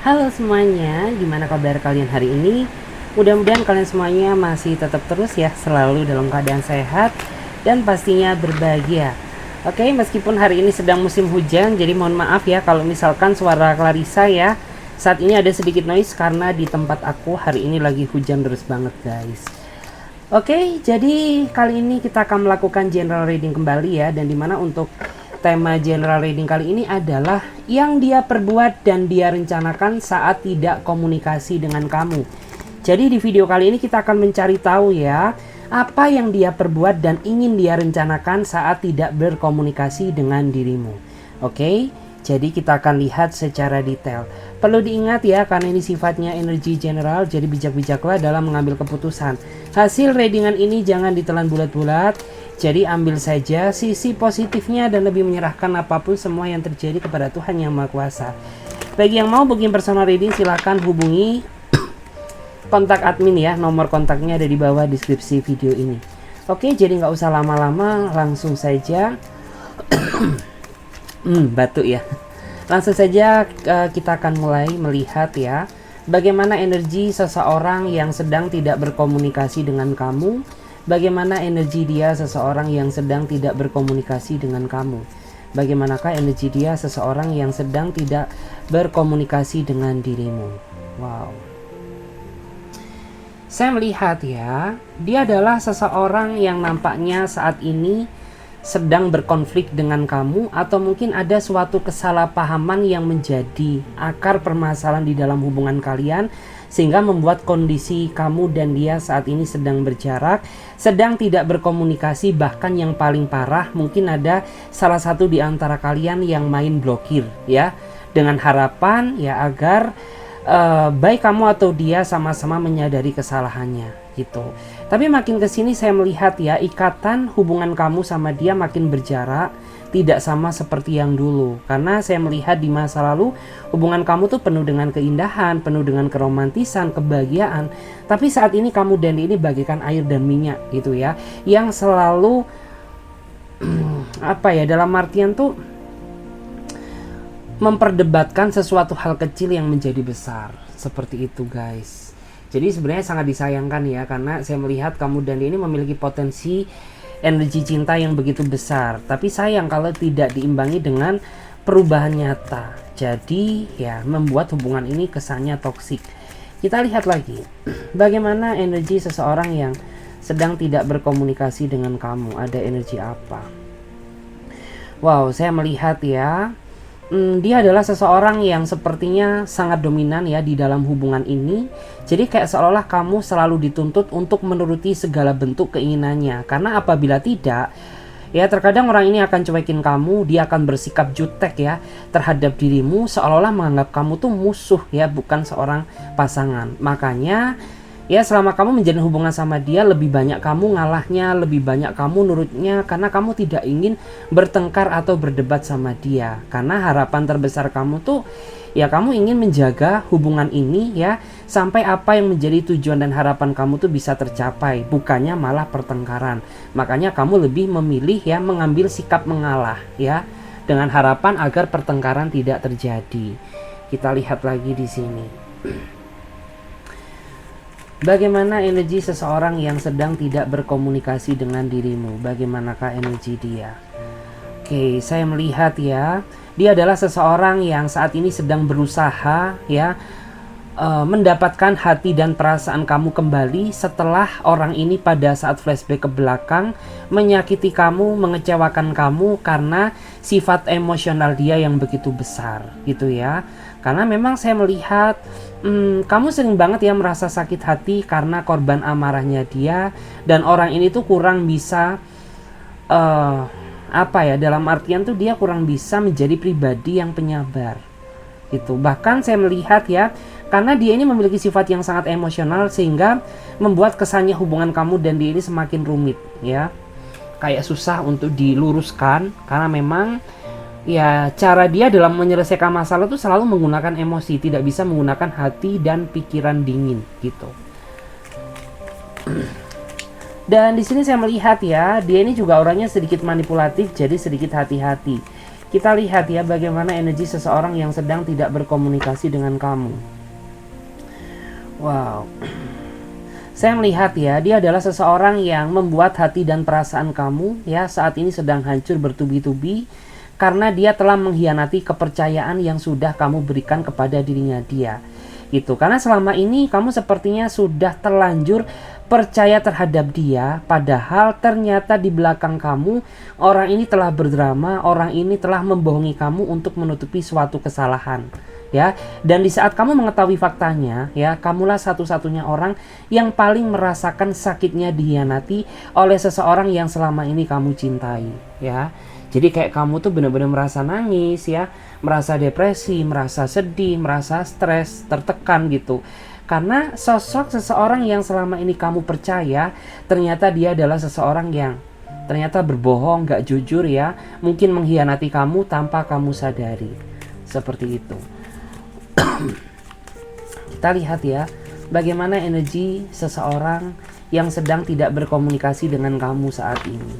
Halo semuanya, gimana kabar kalian hari ini? Mudah-mudahan kalian semuanya masih tetap terus ya, selalu dalam keadaan sehat dan pastinya berbahagia. Oke, meskipun hari ini sedang musim hujan, jadi mohon maaf ya kalau misalkan suara Clarissa ya. Saat ini ada sedikit noise karena di tempat aku hari ini lagi hujan deras banget guys. Oke, jadi kali ini kita akan melakukan general reading kembali ya, dan dimana untuk tema general reading kali ini adalah yang dia perbuat dan dia rencanakan saat tidak komunikasi dengan kamu. Jadi di video kali ini kita akan mencari tahu ya, apa yang dia perbuat dan ingin dia rencanakan saat tidak berkomunikasi dengan dirimu. Oke, jadi kita akan lihat secara detail. Perlu diingat ya, karena ini sifatnya energi general, jadi bijak-bijaklah dalam mengambil keputusan. Hasil readingan ini jangan ditelan bulat-bulat. Jadi ambil saja sisi positifnya dan lebih menyerahkan apapun semua yang terjadi kepada Tuhan Yang Maha Kuasa. Bagi yang mau booking personal reading silahkan hubungi kontak admin ya. Nomor kontaknya ada di bawah deskripsi video ini. Oke, jadi nggak usah lama-lama, langsung saja batuk ya. Langsung saja kita akan mulai melihat ya, bagaimana energi seseorang yang sedang tidak berkomunikasi dengan kamu. Bagaimana energi dia seseorang yang sedang tidak berkomunikasi dengan kamu? Bagaimanakah energi dia seseorang yang sedang tidak berkomunikasi dengan dirimu? Wow. Saya melihat ya, dia adalah seseorang yang nampaknya saat ini sedang berkonflik dengan kamu, atau mungkin ada suatu kesalahpahaman yang menjadi akar permasalahan di dalam hubungan kalian, sehingga membuat kondisi kamu dan dia saat ini sedang berjarak, sedang tidak berkomunikasi. Bahkan yang paling parah, mungkin ada salah satu di antara kalian yang main blokir ya, dengan harapan ya agar baik kamu atau dia sama-sama menyadari kesalahannya gitu. Tapi makin kesini saya melihat ya, ikatan hubungan kamu sama dia makin berjarak, tidak sama seperti yang dulu. Karena saya melihat di masa lalu hubungan kamu tuh penuh dengan keindahan, penuh dengan keromantisan, kebahagiaan. Tapi saat ini kamu dan dia ini bagaikan air dan minyak gitu ya, yang selalu apa ya, dalam artian tuh memperdebatkan sesuatu hal kecil yang menjadi besar. Seperti itu guys. Jadi sebenarnya sangat disayangkan ya, karena saya melihat kamu dan dia ini memiliki potensi energi cinta yang begitu besar, tapi sayang kalau tidak diimbangi dengan perubahan nyata. Jadi ya membuat hubungan ini kesannya toksik. Kita lihat lagi bagaimana energi seseorang yang sedang tidak berkomunikasi dengan kamu. Ada energi apa? Wow, saya melihat ya, dia adalah seseorang yang sepertinya sangat dominan ya di dalam hubungan ini. Jadi kayak seolah kamu selalu dituntut untuk menuruti segala bentuk keinginannya. Karena apabila tidak, ya terkadang orang ini akan cuekin kamu, dia akan bersikap jutek ya terhadap dirimu, seolah-olah menganggap kamu tuh musuh ya, bukan seorang pasangan. Makanya ya selama kamu menjalin hubungan sama dia, lebih banyak kamu ngalahnya, lebih banyak kamu nurutnya, karena kamu tidak ingin bertengkar atau berdebat sama dia. Karena harapan terbesar kamu tuh ya kamu ingin menjaga hubungan ini ya, sampai apa yang menjadi tujuan dan harapan kamu tuh bisa tercapai, bukannya malah pertengkaran. Makanya kamu lebih memilih ya mengambil sikap mengalah ya, dengan harapan agar pertengkaran tidak terjadi. Kita lihat lagi di sini. Bagaimana energi seseorang yang sedang tidak berkomunikasi dengan dirimu? Bagaimanakah energi dia? Oke, saya melihat ya, dia adalah seseorang yang saat ini sedang berusaha ya, mendapatkan hati dan perasaan kamu kembali setelah orang ini pada saat flashback ke belakang menyakiti kamu, mengecewakan kamu karena sifat emosional dia yang begitu besar gitu ya. Karena memang saya melihat kamu sering banget ya merasa sakit hati karena korban amarahnya dia, dan orang ini tuh kurang bisa apa ya, dalam artian tuh dia kurang bisa menjadi pribadi yang penyabar gitu. Bahkan saya melihat ya, karena dia ini memiliki sifat yang sangat emosional sehingga membuat kesannya hubungan kamu dan dia ini semakin rumit ya, kayak susah untuk diluruskan, karena memang ya cara dia dalam menyelesaikan masalah itu selalu menggunakan emosi, tidak bisa menggunakan hati dan pikiran dingin gitu. Dan di sini saya melihat ya, dia ini juga orangnya sedikit manipulatif, jadi sedikit hati-hati. Kita lihat ya bagaimana energi seseorang yang sedang tidak berkomunikasi dengan kamu. Wow. Saya melihat ya, dia adalah seseorang yang membuat hati dan perasaan kamu ya saat ini sedang hancur bertubi-tubi karena dia telah mengkhianati kepercayaan yang sudah kamu berikan kepada dirinya dia. Gitu. Karena selama ini kamu sepertinya sudah terlanjur percaya terhadap dia, padahal ternyata di belakang kamu orang ini telah berdrama, orang ini telah membohongi kamu untuk menutupi suatu kesalahan. Ya, dan di saat kamu mengetahui faktanya, ya, kamulah satu-satunya orang yang paling merasakan sakitnya dikhianati oleh seseorang yang selama ini kamu cintai, ya. Jadi kayak kamu tuh benar-benar merasa nangis, ya, merasa depresi, merasa sedih, merasa stres, tertekan gitu. Karena sosok seseorang yang selama ini kamu percaya, ternyata dia adalah seseorang yang ternyata berbohong, gak jujur ya, mungkin mengkhianati kamu tanpa kamu sadari. Seperti itu. Kita lihat ya bagaimana energi seseorang yang sedang tidak berkomunikasi dengan kamu saat ini.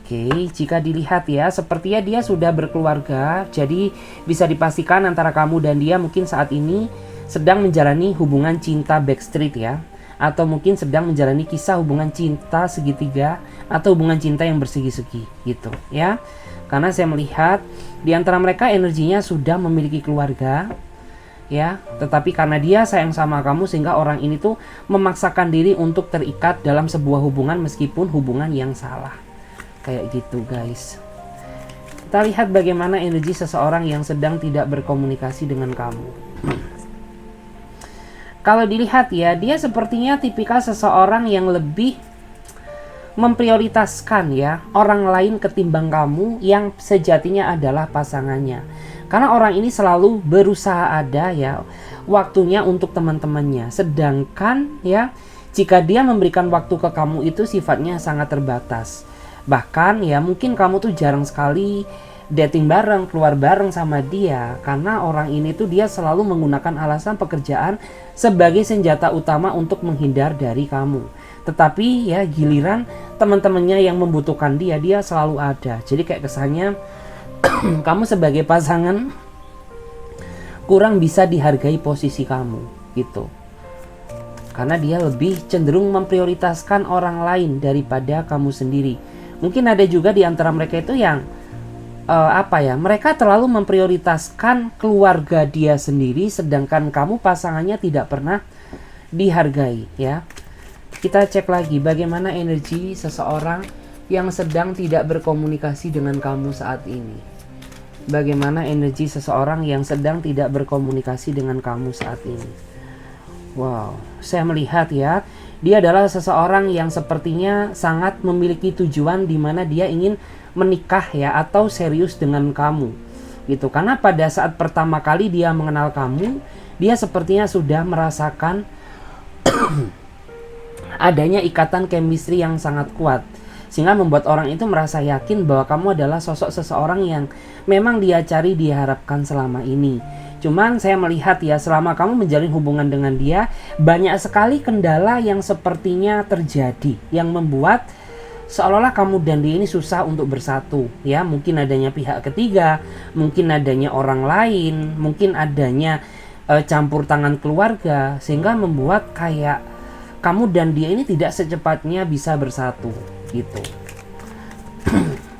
Oke, jika dilihat ya sepertinya dia sudah berkeluarga, jadi bisa dipastikan antara kamu dan dia mungkin saat ini sedang menjalani hubungan cinta backstreet ya, atau mungkin sedang menjalani kisah hubungan cinta segitiga atau hubungan cinta yang bersegi-segi gitu ya. Karena saya melihat di antara mereka energinya sudah memiliki keluarga ya, tetapi karena dia sayang sama kamu sehingga orang ini tuh memaksakan diri untuk terikat dalam sebuah hubungan meskipun hubungan yang salah. Kayak gitu guys. Kita lihat bagaimana energi seseorang yang sedang tidak berkomunikasi dengan kamu. Kalau dilihat ya, dia sepertinya tipikal seseorang yang lebih memprioritaskan ya orang lain ketimbang kamu yang sejatinya adalah pasangannya. Karena orang ini selalu berusaha ada ya waktunya untuk teman-temannya. Sedangkan ya jika dia memberikan waktu ke kamu itu sifatnya sangat terbatas. Bahkan ya mungkin kamu tuh jarang sekali dating bareng, keluar bareng sama dia. Karena orang ini tuh dia selalu menggunakan alasan pekerjaan sebagai senjata utama untuk menghindar dari kamu. Tetapi ya giliran teman-temannya yang membutuhkan dia, dia selalu ada. Jadi kayak kesannya kamu sebagai pasangan kurang bisa dihargai posisi kamu gitu. Karena dia lebih cenderung memprioritaskan orang lain daripada kamu sendiri. Mungkin ada juga di antara mereka itu yang mereka terlalu memprioritaskan keluarga dia sendiri, sedangkan kamu pasangannya tidak pernah dihargai ya. Kita cek lagi bagaimana energi seseorang yang sedang tidak berkomunikasi dengan kamu saat ini. Bagaimana energi seseorang yang sedang tidak berkomunikasi dengan kamu saat ini. Wow, saya melihat ya, dia adalah seseorang yang sepertinya sangat memiliki tujuan di mana dia ingin menikah ya atau serius dengan kamu. Gitu. Karena pada saat pertama kali dia mengenal kamu, dia sepertinya sudah merasakan adanya ikatan chemistry yang sangat kuat. Sehingga membuat orang itu merasa yakin bahwa kamu adalah sosok seseorang yang memang dia cari, diharapkan selama ini. Cuman saya melihat ya selama kamu menjalin hubungan dengan dia, banyak sekali kendala yang sepertinya terjadi. Yang membuat seolah-olah kamu dan dia ini susah untuk bersatu. Ya, mungkin adanya pihak ketiga, mungkin adanya orang lain, mungkin adanya campur tangan keluarga. Sehingga membuat kayak kamu dan dia ini tidak secepatnya bisa bersatu. Gitu.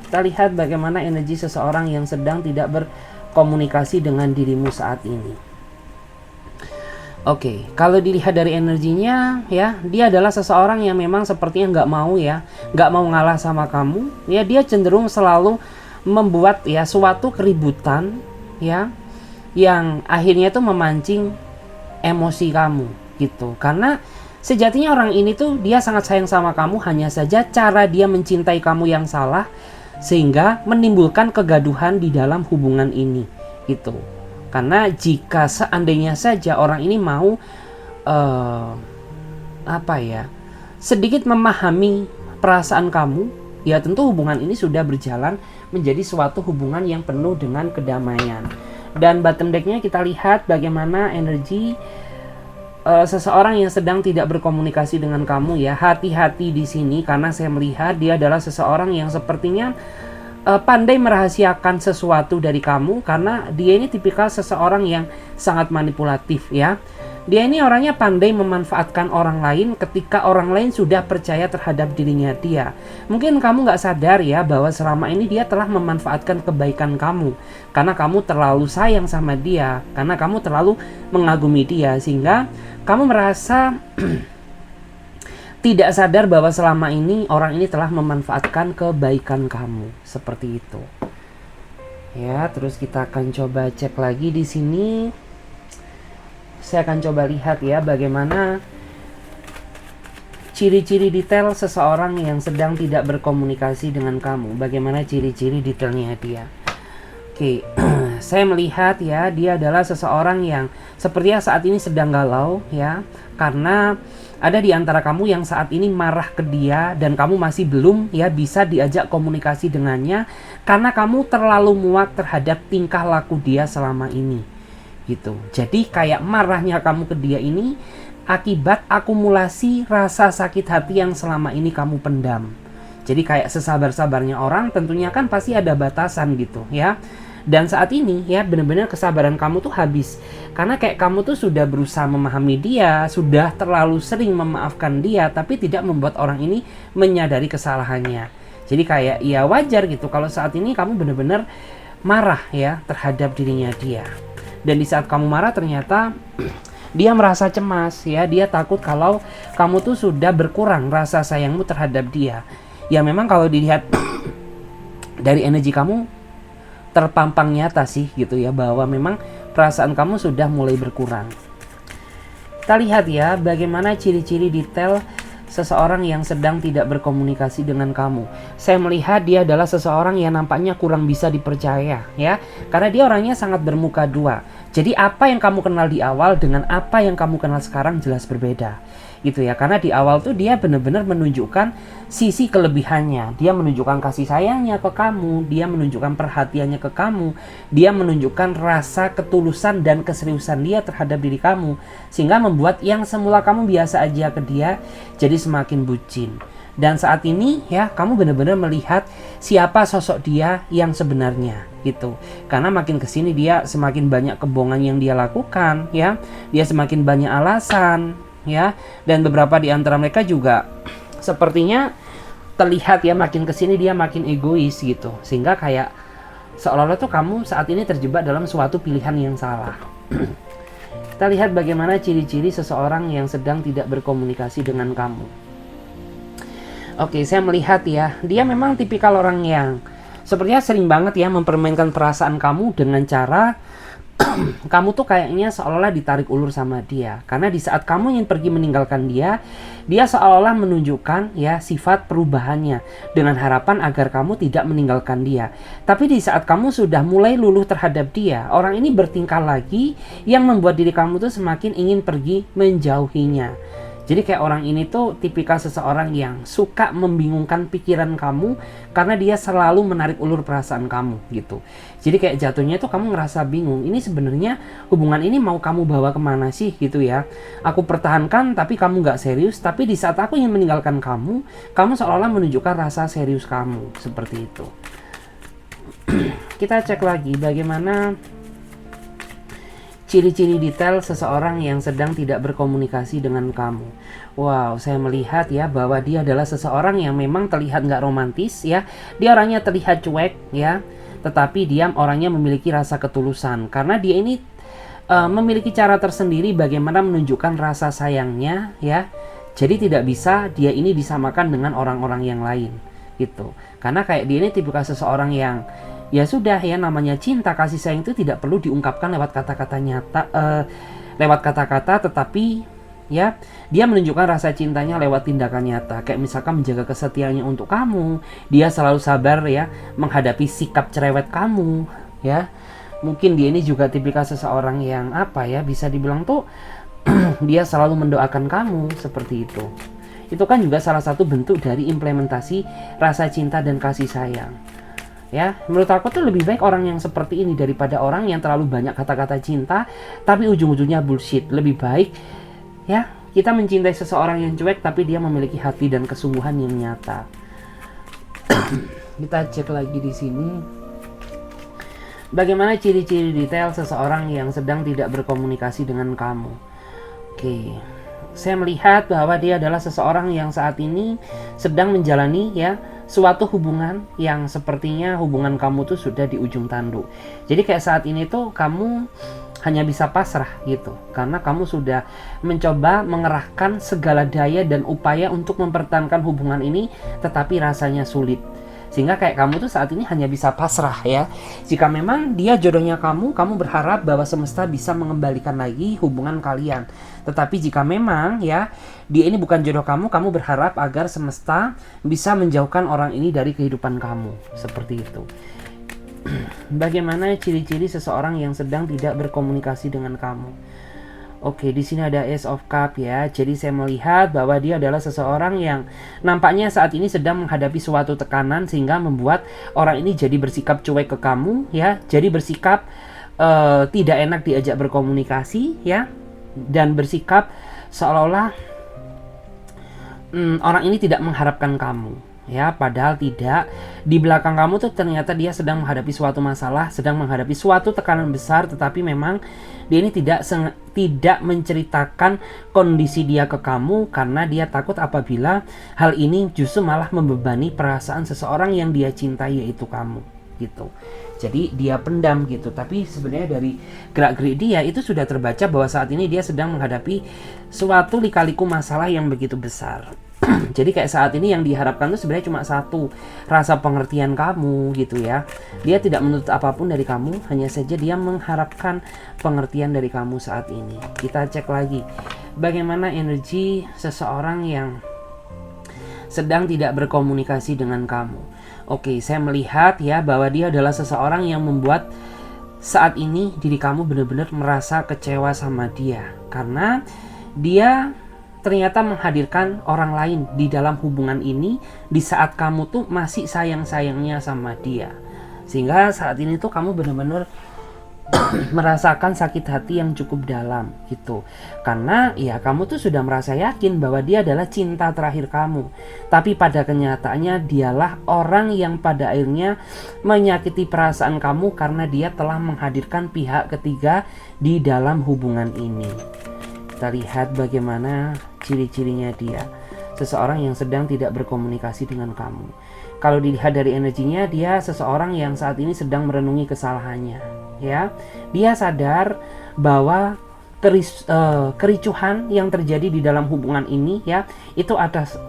Kita lihat bagaimana energi seseorang yang sedang tidak berkomunikasi dengan dirimu saat ini. Oke, kalau dilihat dari energinya ya, dia adalah seseorang yang memang sepertinya nggak mau ngalah sama kamu. Ya, dia cenderung selalu membuat ya suatu keributan ya, yang akhirnya tuh memancing emosi kamu gitu. Karena sejatinya orang ini tuh dia sangat sayang sama kamu, hanya saja cara dia mencintai kamu yang salah sehingga menimbulkan kegaduhan di dalam hubungan ini gitu. Karena jika seandainya saja orang ini mau sedikit memahami perasaan kamu, ya tentu hubungan ini sudah berjalan menjadi suatu hubungan yang penuh dengan kedamaian. Dan bottom deck-nya kita lihat bagaimana energi seseorang yang sedang tidak berkomunikasi dengan kamu ya. Hati-hati di sini karena saya melihat dia adalah seseorang yang sepertinya pandai merahasiakan sesuatu dari kamu, karena dia ini tipikal seseorang yang sangat manipulatif ya. Dia ini orangnya pandai memanfaatkan orang lain ketika orang lain sudah percaya terhadap dirinya dia. Mungkin kamu nggak sadar ya bahwa selama ini dia telah memanfaatkan kebaikan kamu. Karena kamu terlalu sayang sama dia, karena kamu terlalu mengagumi dia, sehingga kamu merasa tidak sadar bahwa selama ini orang ini telah memanfaatkan kebaikan kamu. Seperti itu. Ya, terus kita akan coba cek lagi di sini. Saya akan coba lihat ya bagaimana ciri-ciri detail seseorang yang sedang tidak berkomunikasi dengan kamu. Bagaimana ciri-ciri detailnya dia. Oke, saya melihat ya dia adalah seseorang yang sepertinya saat ini sedang galau ya. Karena ada di antara kamu yang saat ini marah ke dia dan kamu masih belum ya bisa diajak komunikasi dengannya. Karena kamu terlalu muak terhadap tingkah laku dia selama ini. Gitu. Jadi kayak marahnya kamu ke dia ini akibat akumulasi rasa sakit hati yang selama ini kamu pendam. Jadi kayak sesabar-sabarnya orang tentunya kan pasti ada batasan gitu ya. Dan saat ini ya benar-benar kesabaran kamu tuh habis. Karena kayak kamu tuh sudah berusaha memahami dia, sudah terlalu sering memaafkan dia, tapi tidak membuat orang ini menyadari kesalahannya. Jadi kayak ya wajar gitu kalau saat ini kamu benar-benar marah ya terhadap dirinya dia. Dan di saat kamu marah ternyata dia merasa cemas ya, dia takut kalau kamu tuh sudah berkurang rasa sayangmu terhadap dia. Ya memang kalau dilihat dari energi kamu terpampang nyata sih gitu ya, bahwa memang perasaan kamu sudah mulai berkurang. Kita lihat ya bagaimana ciri-ciri detail seseorang yang sedang tidak berkomunikasi dengan kamu. Saya melihat dia adalah seseorang yang nampaknya kurang bisa dipercaya ya, karena dia orangnya sangat bermuka dua. Jadi apa yang kamu kenal di awal dengan apa yang kamu kenal sekarang jelas berbeda gitu ya. Karena di awal tuh dia benar-benar menunjukkan sisi kelebihannya, dia menunjukkan kasih sayangnya ke kamu, dia menunjukkan perhatiannya ke kamu, dia menunjukkan rasa ketulusan dan keseriusan dia terhadap diri kamu, sehingga membuat yang semula kamu biasa aja ke dia jadi semakin bucin. Dan saat ini ya kamu benar-benar melihat siapa sosok dia yang sebenarnya gitu. Karena makin kesini dia semakin banyak kebohongan yang dia lakukan ya, dia semakin banyak alasan ya, dan beberapa di antara mereka juga sepertinya terlihat ya makin kesini dia makin egois gitu, sehingga kayak seolah-olah tuh kamu saat ini terjebak dalam suatu pilihan yang salah. Kita lihat bagaimana ciri-ciri seseorang yang sedang tidak berkomunikasi dengan kamu. Oke, saya melihat ya, dia memang tipikal orang yang sepertinya sering banget ya mempermainkan perasaan kamu dengan cara kamu tuh kayaknya seolah-olah ditarik ulur sama dia. Karena di saat kamu ingin pergi meninggalkan dia, dia seolah-olah menunjukkan ya sifat perubahannya dengan harapan agar kamu tidak meninggalkan dia. Tapi di saat kamu sudah mulai luluh terhadap dia, orang ini bertingkah lagi yang membuat diri kamu tuh semakin ingin pergi menjauhinya. Jadi kayak orang ini tuh tipikal seseorang yang suka membingungkan pikiran kamu karena dia selalu menarik ulur perasaan kamu gitu. Jadi kayak jatuhnya tuh kamu ngerasa bingung. Ini sebenarnya hubungan ini mau kamu bawa kemana sih gitu ya. Aku pertahankan tapi kamu gak serius. Tapi di saat aku ingin meninggalkan kamu, kamu seolah-olah menunjukkan rasa serius kamu. Seperti itu. Kita cek lagi bagaimana ciri-ciri detail seseorang yang sedang tidak berkomunikasi dengan kamu. Wow, saya melihat ya bahwa dia adalah seseorang yang memang terlihat nggak romantis ya. Dia orangnya terlihat cuek ya, tetapi dia orangnya memiliki rasa ketulusan. Karena dia ini memiliki cara tersendiri bagaimana menunjukkan rasa sayangnya ya. Jadi tidak bisa dia ini disamakan dengan orang-orang yang lain gitu. Karena kayak dia ini tipikal seseorang yang ya sudah ya, namanya cinta kasih sayang itu tidak perlu diungkapkan lewat kata-kata nyata, lewat kata-kata, tetapi ya dia menunjukkan rasa cintanya lewat tindakan nyata. Kayak misalkan menjaga kesetiaannya untuk kamu, dia selalu sabar ya menghadapi sikap cerewet kamu ya. Mungkin dia ini juga tipikal seseorang yang apa ya, bisa dibilang tuh dia selalu mendoakan kamu seperti itu. Itu kan juga salah satu bentuk dari implementasi rasa cinta dan kasih sayang. Ya, menurut aku tuh lebih baik orang yang seperti ini daripada orang yang terlalu banyak kata-kata cinta tapi ujung-ujungnya bullshit. Lebih baik ya kita mencintai seseorang yang cuek tapi dia memiliki hati dan kesungguhan yang nyata. Kita cek lagi di sini. Bagaimana ciri-ciri detail seseorang yang sedang tidak berkomunikasi dengan kamu? Oke, saya melihat bahwa dia adalah seseorang yang saat ini sedang menjalani ya suatu hubungan yang sepertinya hubungan kamu tuh sudah di ujung tanduk. Jadi kayak saat ini tuh kamu hanya bisa pasrah gitu, karena kamu sudah mencoba mengerahkan segala daya dan upaya untuk mempertahankan hubungan ini, tetapi rasanya sulit. Sehingga kayak kamu tuh saat ini hanya bisa pasrah ya. Jika memang dia jodohnya kamu berharap bahwa semesta bisa mengembalikan lagi hubungan kalian. Tetapi jika memang ya dia ini bukan jodoh kamu berharap agar semesta bisa menjauhkan orang ini dari kehidupan kamu. Seperti itu. Bagaimana ciri-ciri seseorang yang sedang tidak berkomunikasi dengan kamu? Oke, di sini ada Ace of Cup ya. Jadi saya melihat bahwa dia adalah seseorang yang nampaknya saat ini sedang menghadapi suatu tekanan sehingga membuat orang ini jadi bersikap cuek ke kamu ya. Jadi bersikap tidak enak diajak berkomunikasi ya, dan bersikap seolah-olah orang ini tidak mengharapkan kamu. Ya, padahal tidak. Di belakang kamu tuh ternyata dia sedang menghadapi suatu masalah, sedang menghadapi suatu tekanan besar, tetapi memang dia ini tidak menceritakan kondisi dia ke kamu karena dia takut apabila hal ini justru malah membebani perasaan seseorang yang dia cintai, yaitu kamu gitu. Jadi dia pendam gitu, tapi sebenarnya dari gerak-gerik dia itu sudah terbaca bahwa saat ini dia sedang menghadapi suatu lika-liku masalah yang begitu besar. Jadi kayak saat ini yang diharapkan tuh sebenarnya cuma satu, rasa pengertian kamu gitu ya. Dia tidak menuntut apapun dari kamu, hanya saja dia mengharapkan pengertian dari kamu saat ini. Kita cek lagi bagaimana energi seseorang yang sedang tidak berkomunikasi dengan kamu. Oke, saya melihat ya bahwa dia adalah seseorang yang membuat saat ini diri kamu benar-benar merasa kecewa sama dia, karena dia ternyata menghadirkan orang lain di dalam hubungan ini di saat kamu tuh masih sayang-sayangnya sama dia. Sehingga saat ini tuh kamu benar-benar merasakan sakit hati yang cukup dalam gitu. Karena ya kamu tuh sudah merasa yakin bahwa dia adalah cinta terakhir kamu. Tapi pada kenyataannya dialah orang yang pada akhirnya menyakiti perasaan kamu karena dia telah menghadirkan pihak ketiga di dalam hubungan ini. Kita lihat bagaimana ciri-cirinya dia. Seseorang yang sedang tidak berkomunikasi dengan kamu. Kalau dilihat dari energinya, dia seseorang yang saat ini sedang merenungi kesalahannya. Ya, dia sadar bahwa kericuhan yang terjadi di dalam hubungan ini ya itu atas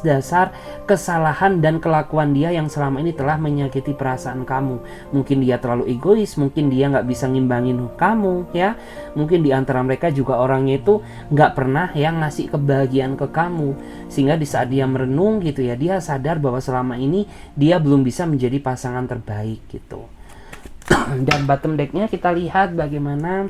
dasar kesalahan dan kelakuan dia yang selama ini telah menyakiti perasaan kamu. Mungkin dia terlalu egois, mungkin dia nggak bisa ngimbangin kamu ya, mungkin di antara mereka juga orangnya itu nggak pernah yang ngasih kebahagiaan ke kamu, sehingga di saat dia merenung gitu ya, dia sadar bahwa selama ini dia belum bisa menjadi pasangan terbaik gitu. Dan bottom decknya kita lihat bagaimana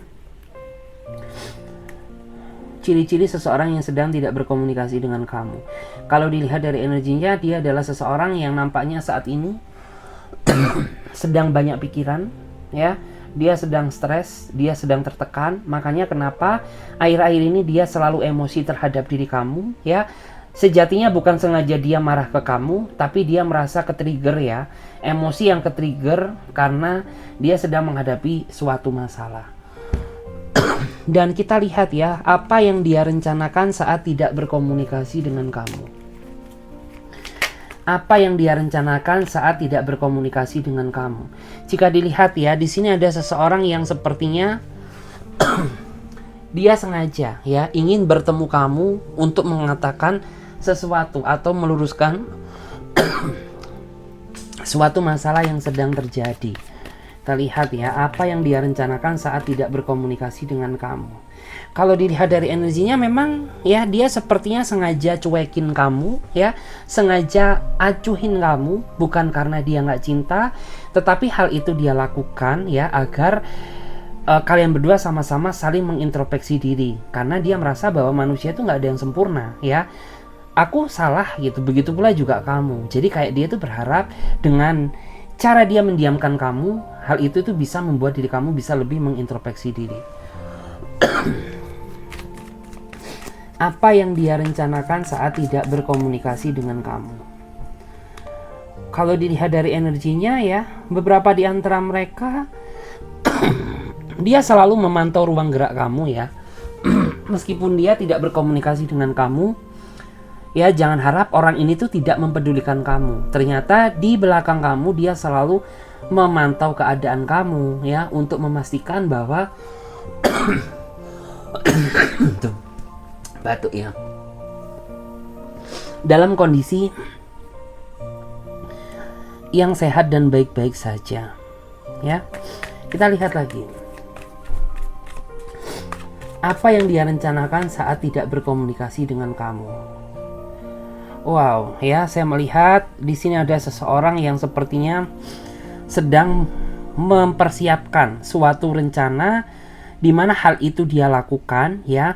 ciri-ciri seseorang yang sedang tidak berkomunikasi dengan kamu. Kalau dilihat dari energinya, dia adalah seseorang yang nampaknya saat ini sedang banyak pikiran, ya. Dia sedang stres, dia sedang tertekan. Makanya kenapa akhir-akhir ini dia selalu emosi terhadap diri kamu, ya. Sejatinya bukan sengaja dia marah ke kamu, tapi dia merasa ke-trigger ya. Emosi yang ke-trigger karena dia sedang menghadapi suatu masalah. Dan kita lihat ya, apa yang dia rencanakan saat tidak berkomunikasi dengan kamu. Apa yang dia rencanakan saat tidak berkomunikasi dengan kamu. Jika dilihat ya, di sini ada seseorang yang sepertinya dia sengaja ya ingin bertemu kamu untuk mengatakan sesuatu atau meluruskan suatu masalah yang sedang terjadi. Kita lihat ya, apa yang dia rencanakan saat tidak berkomunikasi dengan kamu. Kalau dilihat dari energinya, memang ya dia sepertinya sengaja cuekin kamu ya, sengaja acuhin kamu, bukan karena dia nggak cinta, tetapi hal itu dia lakukan ya agar kalian berdua sama-sama saling mengintrospeksi diri, karena dia merasa bahwa manusia itu nggak ada yang sempurna ya. Aku salah gitu, begitu pula juga kamu. Jadi kayak dia tuh berharap dengan cara dia mendiamkan kamu, hal itu tuh bisa membuat diri kamu bisa lebih mengintrospeksi diri. Apa yang dia rencanakan saat tidak berkomunikasi dengan kamu? kalau dilihat dari energinya ya, beberapa di antara mereka dia selalu memantau ruang gerak kamu ya. Meskipun dia tidak berkomunikasi dengan kamu, ya jangan harap orang ini tuh tidak mempedulikan kamu. Ternyata di belakang kamu dia selalu memantau keadaan kamu ya, untuk memastikan bahwa tuh, batuk ya, dalam kondisi yang sehat dan baik-baik saja ya. Kita lihat lagi apa yang dia rencanakan saat tidak berkomunikasi dengan kamu. Wow, ya, saya melihat di sini ada seseorang yang sepertinya sedang mempersiapkan suatu rencana di mana hal itu dia lakukan ya,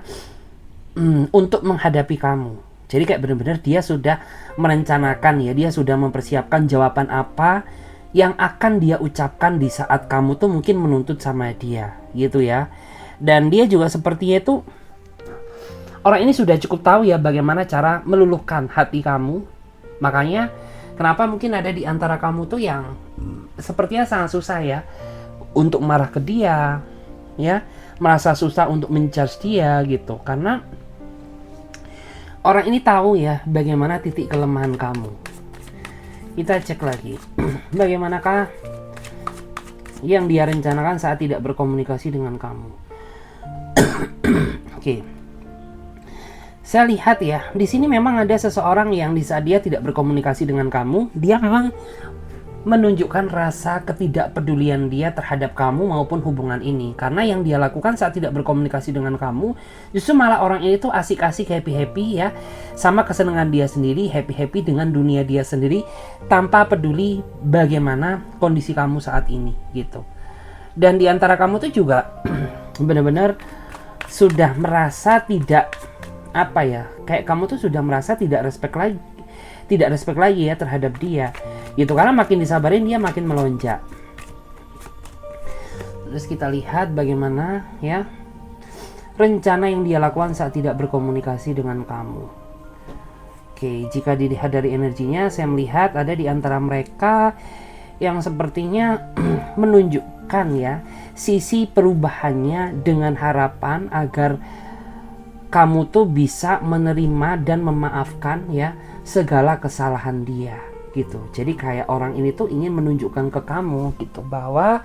untuk menghadapi kamu. Jadi kayak benar-benar dia sudah merencanakan ya, dia sudah mempersiapkan jawaban apa yang akan dia ucapkan di saat kamu tuh mungkin menuntut sama dia gitu ya. Dan dia juga sepertinya itu, orang ini sudah cukup tahu ya bagaimana cara meluluhkan hati kamu. Makanya kenapa mungkin ada di antara kamu tuh yang sepertinya sangat susah ya untuk marah ke dia ya, merasa susah untuk menjudge dia gitu, karena orang ini tahu ya bagaimana titik kelemahan kamu. Kita cek lagi bagaimanakah yang dia rencanakan saat tidak berkomunikasi dengan kamu. Oke. Saya lihat ya, di sini memang ada seseorang yang di saat dia tidak berkomunikasi dengan kamu, dia memang menunjukkan rasa ketidakpedulian dia terhadap kamu maupun hubungan ini. Karena yang dia lakukan saat tidak berkomunikasi dengan kamu, justru malah orang ini tuh asik-asik, happy-happy ya, sama kesenangan dia sendiri, happy-happy dengan dunia dia sendiri, tanpa peduli bagaimana kondisi kamu saat ini gitu. Dan di antara kamu tuh juga benar-benar sudah merasa tidak, apa ya, kayak kamu tuh sudah merasa tidak respect lagi ya terhadap dia gitu, karena makin disabarin dia makin melonjak. Terus kita lihat bagaimana ya rencana yang dia lakukan saat tidak berkomunikasi dengan kamu. Oke, jika dilihat dari energinya, saya melihat ada di antara mereka yang sepertinya menunjukkan ya sisi perubahannya dengan harapan agar kamu tuh bisa menerima dan memaafkan ya segala kesalahan dia gitu. Jadi kayak orang ini tuh ingin menunjukkan ke kamu gitu bahwa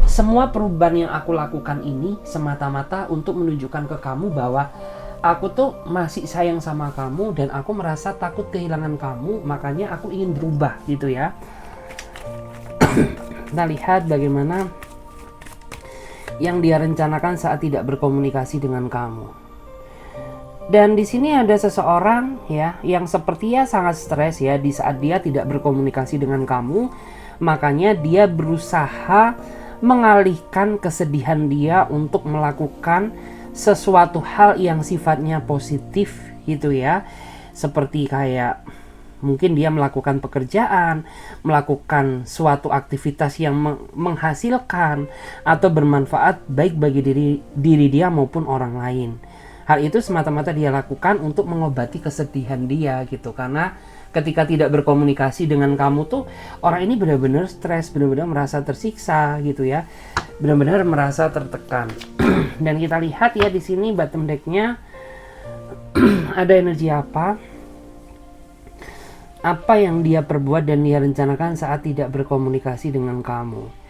semua perubahan yang aku lakukan ini semata-mata untuk menunjukkan ke kamu bahwa aku tuh masih sayang sama kamu dan aku merasa takut kehilangan kamu, makanya aku ingin berubah gitu ya. Kita lihat bagaimana yang dia rencanakan saat tidak berkomunikasi dengan kamu. Dan di sini ada seseorang ya yang sepertinya sangat stres ya di saat dia tidak berkomunikasi dengan kamu, makanya dia berusaha mengalihkan kesedihan dia untuk melakukan sesuatu hal yang sifatnya positif gitu ya. Seperti kayak mungkin dia melakukan pekerjaan, melakukan suatu aktivitas yang menghasilkan atau bermanfaat baik bagi diri dia maupun orang lain. Hal itu semata-mata dia lakukan untuk mengobati kesedihan dia gitu. Karena ketika tidak berkomunikasi dengan kamu tuh orang ini benar-benar stres, benar-benar merasa tersiksa gitu ya. Benar-benar merasa tertekan. Dan kita lihat ya di sini bottom deck-nya ada energi apa? Apa yang dia perbuat dan dia rencanakan saat tidak berkomunikasi dengan kamu.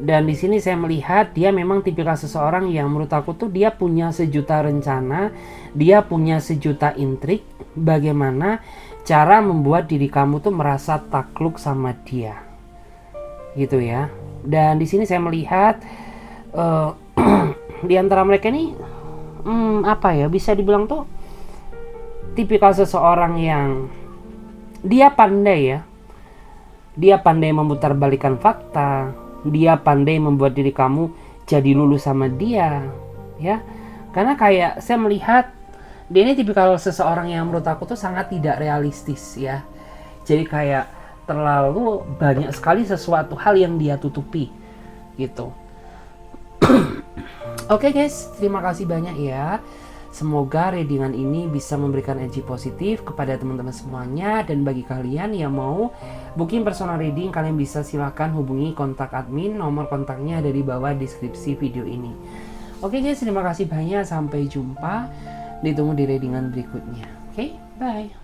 Dan di sini saya melihat dia memang tipikal seseorang yang menurut aku tuh dia punya sejuta rencana, dia punya sejuta intrik bagaimana cara membuat diri kamu tuh merasa takluk sama dia. Gitu ya. Dan di sini saya melihat di antara mereka ini apa ya, bisa dibilang tuh tipikal seseorang yang dia pandai ya. Dia pandai memutarbalikkan fakta. Dia pandai membuat diri kamu jadi lulus sama dia ya. Karena kayak saya melihat dia ini tipikal seseorang yang menurut aku tuh sangat tidak realistis ya. Jadi kayak terlalu banyak sekali sesuatu hal yang dia tutupi gitu. Oke guys, terima kasih banyak ya Semoga readingan ini bisa memberikan energi positif kepada teman-teman semuanya. Dan bagi kalian yang mau booking personal reading, kalian bisa silahkan hubungi kontak admin. Nomor kontaknya ada di bawah deskripsi video ini. Oke guys, terima kasih banyak. Sampai jumpa. Ditunggu di readingan berikutnya. Oke, bye.